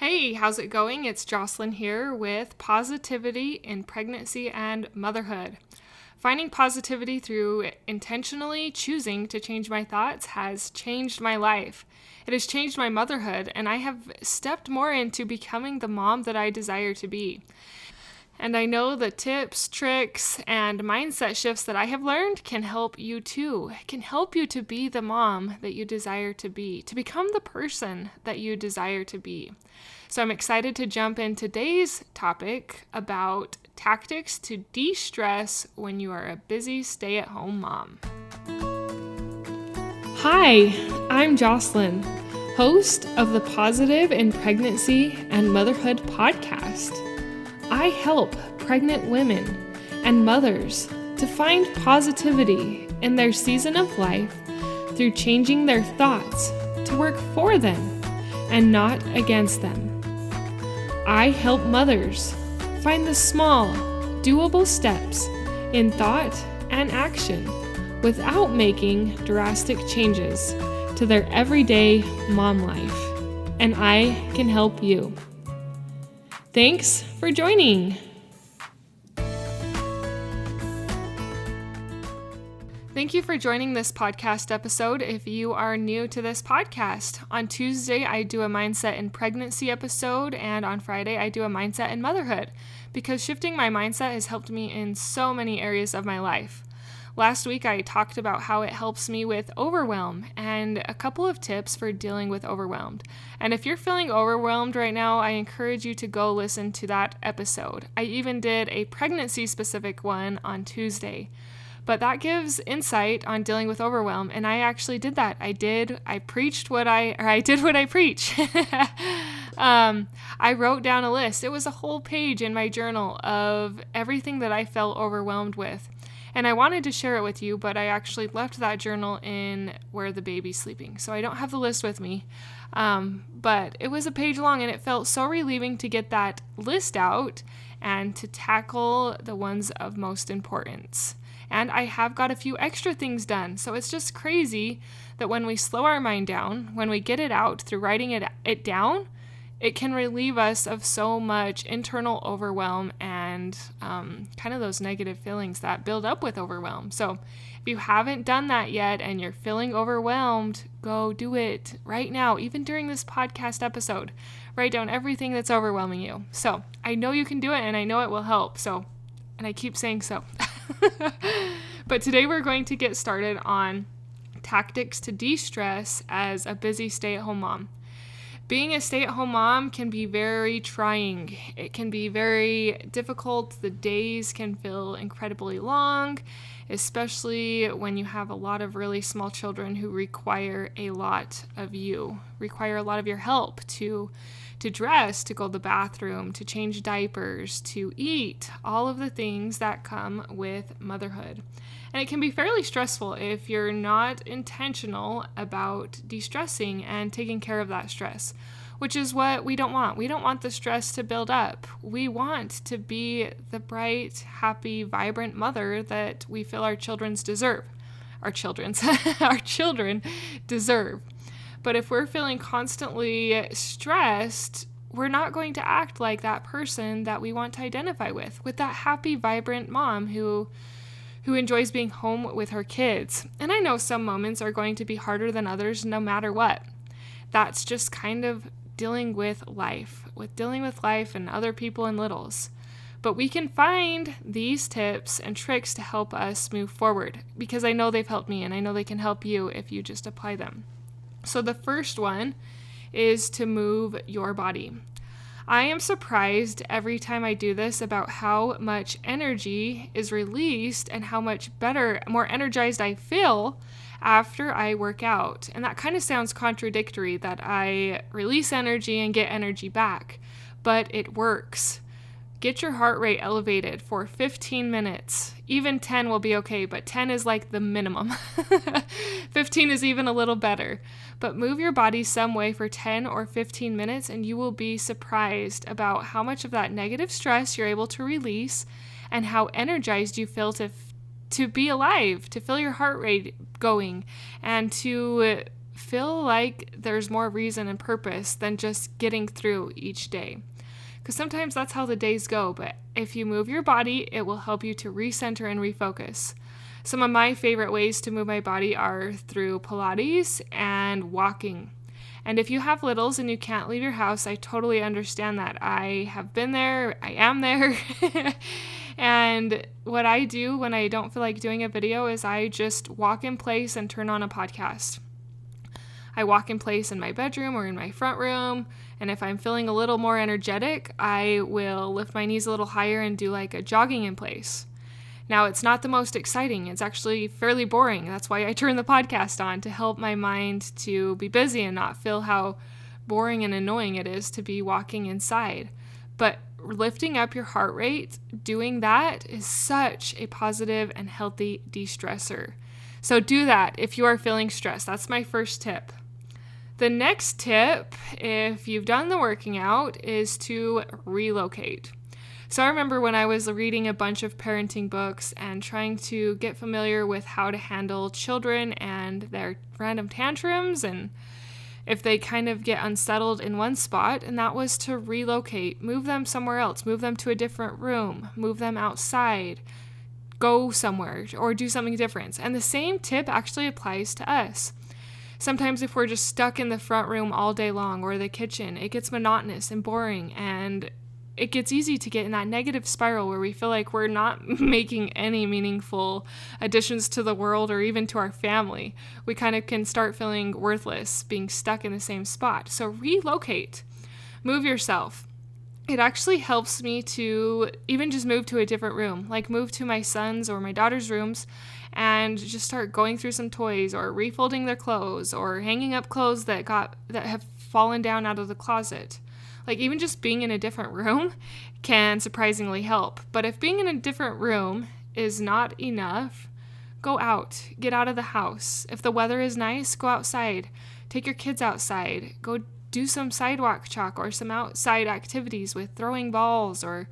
Hey, how's it going? It's Jocelyn here with Positivity in Pregnancy and Motherhood. Finding positivity through intentionally choosing to change my thoughts has changed my life. It has changed my motherhood, and I have stepped more into becoming the mom that I desire to be. And I know the tips, tricks, and mindset shifts that I have learned can help you too. It can help you to be the mom that you desire to be, to become the person that you desire to be. So I'm excited to jump in today's topic about tactics to de-stress when you are a busy stay-at-home mom. Hi, I'm Jocelyn, host of the Positive in Pregnancy and Motherhood podcast. I help pregnant women and mothers to find positivity in their season of life through changing their thoughts to work for them and not against them. I help mothers find the small, doable steps in thought and action without making drastic changes to their everyday mom life. And I can help you. Thanks for joining. Thank you for joining this podcast episode. If you are new to this podcast, on Tuesday I do a mindset in pregnancy episode, and on Friday I do a mindset in motherhood, because shifting my mindset has helped me in so many areas of my life. Last week I talked about how it helps me with overwhelm and a couple of tips for dealing with overwhelmed. And if you're feeling overwhelmed right now, I encourage you to go listen to that episode. I even did a pregnancy specific one on Tuesday. But that gives insight on dealing with overwhelm, and I actually did that. I did what I preach. I wrote down a list. It was a whole page in my journal of everything that I felt overwhelmed with. And I wanted to share it with you, but I actually left that journal in where the baby's sleeping. So I don't have the list with me. But it was a page long, and it felt so relieving to get that list out and to tackle the ones of most importance. And I have got a few extra things done. So it's just crazy that when we slow our mind down, when we get it out through writing it down, it can relieve us of so much internal overwhelm and kind of those negative feelings that build up with overwhelm. So if you haven't done that yet and you're feeling overwhelmed, go do it right now, even during this podcast episode. Write down everything that's overwhelming you. So I know you can do it, and I know it will help. And I keep saying so. But today we're going to get started on tactics to de-stress as a busy stay-at-home mom. Being a stay-at-home mom can be very trying. It can be very difficult. The days can feel incredibly long, especially when you have a lot of really small children who require a lot of you, require a lot of your help to dress, to go to the bathroom, to change diapers, to eat, all of the things that come with motherhood. And it can be fairly stressful if you're not intentional about de-stressing and taking care of that stress, which is what we don't want. We don't want the stress to build up. We want to be the bright, happy, vibrant mother that we feel our children deserve. Our children deserve. But if we're feeling constantly stressed, we're not going to act like that person that we want to identify with that happy, vibrant mom who enjoys being home with her kids. And I know some moments are going to be harder than others no matter what. That's just kind of dealing with life and other people and littles. But we can find these tips and tricks to help us move forward, because I know they've helped me, and I know they can help you if you just apply them. So the first one is to move your body. I am surprised every time I do this about how much energy is released and how much better, more energized I feel after I work out. And that kind of sounds contradictory, that I release energy and get energy back, but it works. Get your heart rate elevated for 15 minutes. Even 10 will be okay, but 10 is like the minimum. 15 is even a little better. But move your body some way for 10 or 15 minutes, and you will be surprised about how much of that negative stress you're able to release and how energized you feel to be alive, to feel your heart rate going, and to feel like there's more reason and purpose than just getting through each day. Because sometimes that's how the days go, but if you move your body, it will help you to recenter and refocus. Some of my favorite ways to move my body are through Pilates and walking. And if you have littles and you can't leave your house, I totally understand that. I have been there, I am there. And what I do when I don't feel like doing a video is I just walk in place and turn on a podcast. I walk in place in my bedroom or in my front room, and if I'm feeling a little more energetic, I will lift my knees a little higher and do like a jogging in place. Now, it's not the most exciting. It's actually fairly boring. That's why I turn the podcast on, to help my mind to be busy and not feel how boring and annoying it is to be walking inside. But lifting up your heart rate, doing that is such a positive and healthy de-stressor. So do that if you are feeling stressed. That's my first tip. The next tip, if you've done the working out, is to relocate. So I remember when I was reading a bunch of parenting books and trying to get familiar with how to handle children and their random tantrums, and if they kind of get unsettled in one spot, and that was to relocate, move them somewhere else, move them to a different room, move them outside, go somewhere, or do something different. And the same tip actually applies to us. Sometimes if we're just stuck in the front room all day long or the kitchen, it gets monotonous and boring, and it gets easy to get in that negative spiral where we feel like we're not making any meaningful additions to the world or even to our family. We kind of can start feeling worthless, being stuck in the same spot. So relocate, move yourself. It actually helps me to even just move to a different room, like move to my son's or my daughter's rooms and just start going through some toys or refolding their clothes or hanging up clothes that have fallen down out of the closet. Like even just being in a different room can surprisingly help. But if being in a different room is not enough, go out, get out of the house. If the weather is nice, go outside, take your kids outside, go do some sidewalk chalk or some outside activities with throwing balls, or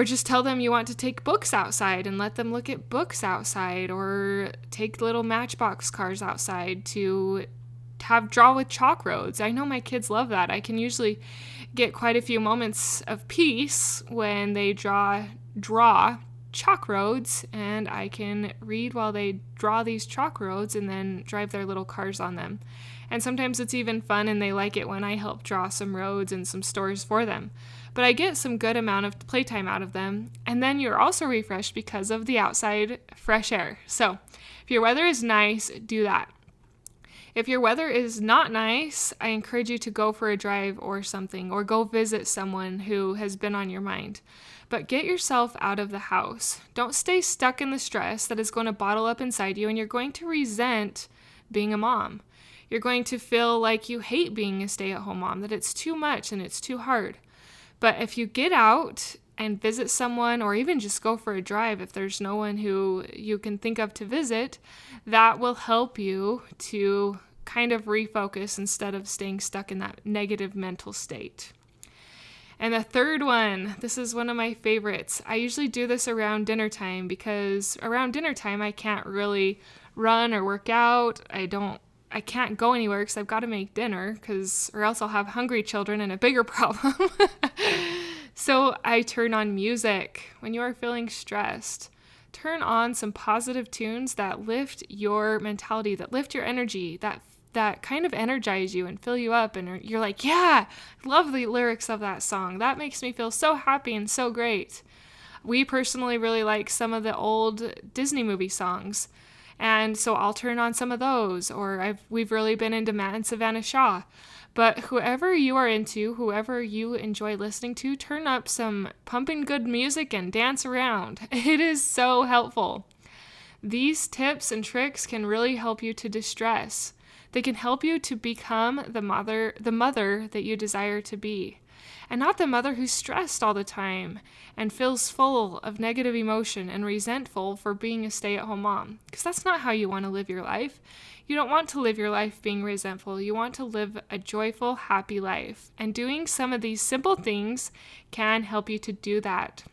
just tell them you want to take books outside and let them look at books outside, or take little matchbox cars outside to draw with chalk roads. I know my kids love that. I can usually get quite a few moments of peace when they draw chalk roads, and I can read while they draw these chalk roads and then drive their little cars on them. And sometimes it's even fun and they like it when I help draw some roads and some stores for them. But I get some good amount of playtime out of them. And then you're also refreshed because of the outside fresh air. So if your weather is nice, do that. If your weather is not nice, I encourage you to go for a drive or something, or go visit someone who has been on your mind. But get yourself out of the house. Don't stay stuck in the stress that is going to bottle up inside you, and you're going to resent being a mom. You're going to feel like you hate being a stay-at-home mom, that it's too much and it's too hard. But if you get out and visit someone, or even just go for a drive if there's no one who you can think of to visit, that will help you to kind of refocus instead of staying stuck in that negative mental state. And the third one, this is one of my favorites. I usually do this around dinner time, because around dinner time I can't really run or work out. I can't go anywhere because I've got to make dinner, or else I'll have hungry children and a bigger problem. So I turn on music. When you are feeling stressed, turn on some positive tunes that lift your mentality, that lift your energy, that kind of energize you and fill you up. And you're like, yeah, I love the lyrics of that song. That makes me feel so happy and so great. We personally really like some of the old Disney movie songs. And so I'll turn on some of those, or we've really been into Matt and Savannah Shaw. But whoever you are into, whoever you enjoy listening to, turn up some pumping good music and dance around. It is so helpful. These tips and tricks can really help you to distress. They can help you to become the mother that you desire to be. And not the mother who's stressed all the time and feels full of negative emotion and resentful for being a stay-at-home mom. Because that's not how you want to live your life. You don't want to live your life being resentful. You want to live a joyful, happy life. And doing some of these simple things can help you to do that.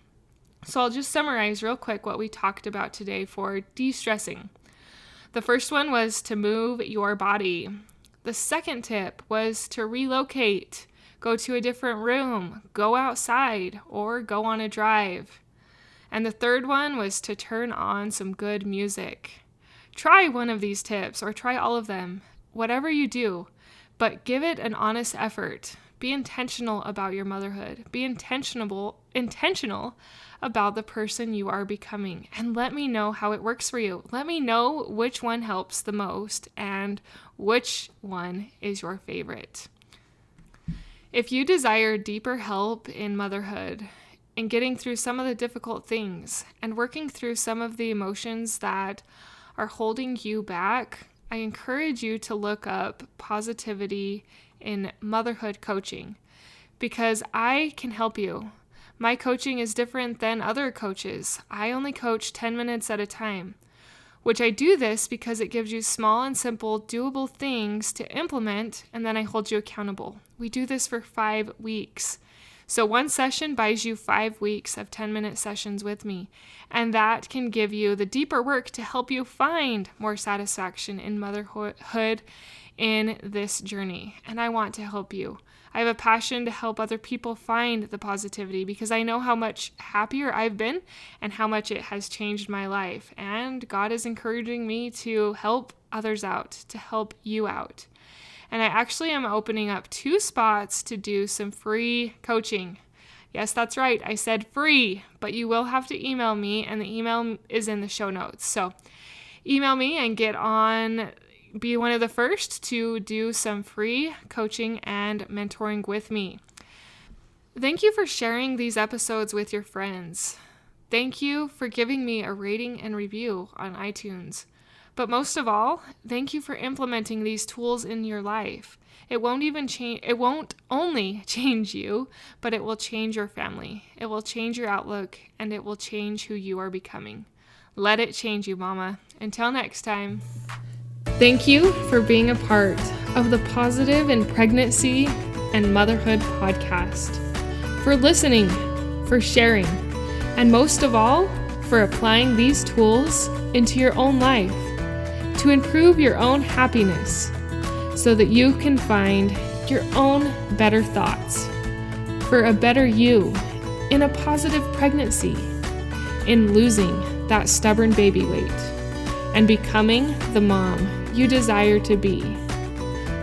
So I'll just summarize real quick what we talked about today for de-stressing. The first one was to move your body. The second tip was to relocate, go to a different room, go outside, or go on a drive. And the third one was to turn on some good music. Try one of these tips or try all of them, whatever you do, but give it an honest effort. Be intentional about your motherhood. Be intentional about the person you are becoming. And let me know how it works for you. Let me know which one helps the most and which one is your favorite. If you desire deeper help in motherhood, in getting through some of the difficult things and working through some of the emotions that are holding you back, I encourage you to look up positivity in motherhood coaching, because I can help you. My coaching is different than other coaches. I only coach 10 minutes at a time, which I do this because it gives you small and simple doable things to implement, and then I hold you accountable. We do this for 5 weeks. So one session buys you 5 weeks of 10-minute sessions with me, and that can give you the deeper work to help you find more satisfaction in motherhood in this journey. And I want to help you. I have a passion to help other people find the positivity because I know how much happier I've been and how much it has changed my life. And God is encouraging me to help others out, to help you out. And I actually am opening up 2 spots to do some free coaching. Yes, that's right. I said free, but you will have to email me, and the email is in the show notes. So email me and be one of the first to do some free coaching and mentoring with me. Thank you for sharing these episodes with your friends. Thank you for giving me a rating and review on iTunes. But most of all, thank you for implementing these tools in your life. It won't only change you, but it will change your family. It will change your outlook, and it will change who you are becoming. Let it change you, Mama. Until next time. Thank you for being a part of the Positive in Pregnancy and Motherhood podcast, for listening, for sharing, and most of all, for applying these tools into your own life to improve your own happiness so that you can find your own better thoughts for a better you in a positive pregnancy, in losing that stubborn baby weight, and becoming the mom you desire to be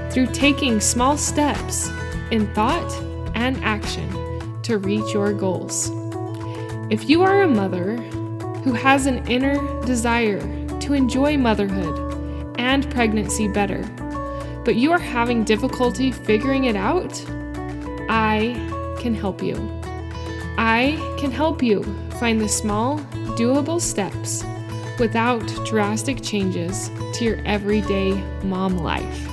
through taking small steps in thought and action to reach your goals. If you are a mother who has an inner desire to enjoy motherhood and pregnancy better, but you are having difficulty figuring it out, I can help you. I can help you find the small, doable steps without drastic changes to your everyday mom life.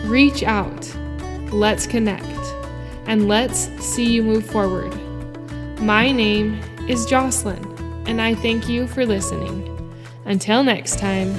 Reach out, let's connect, and let's see you move forward. My name is Jocelyn, and I thank you for listening. Until next time.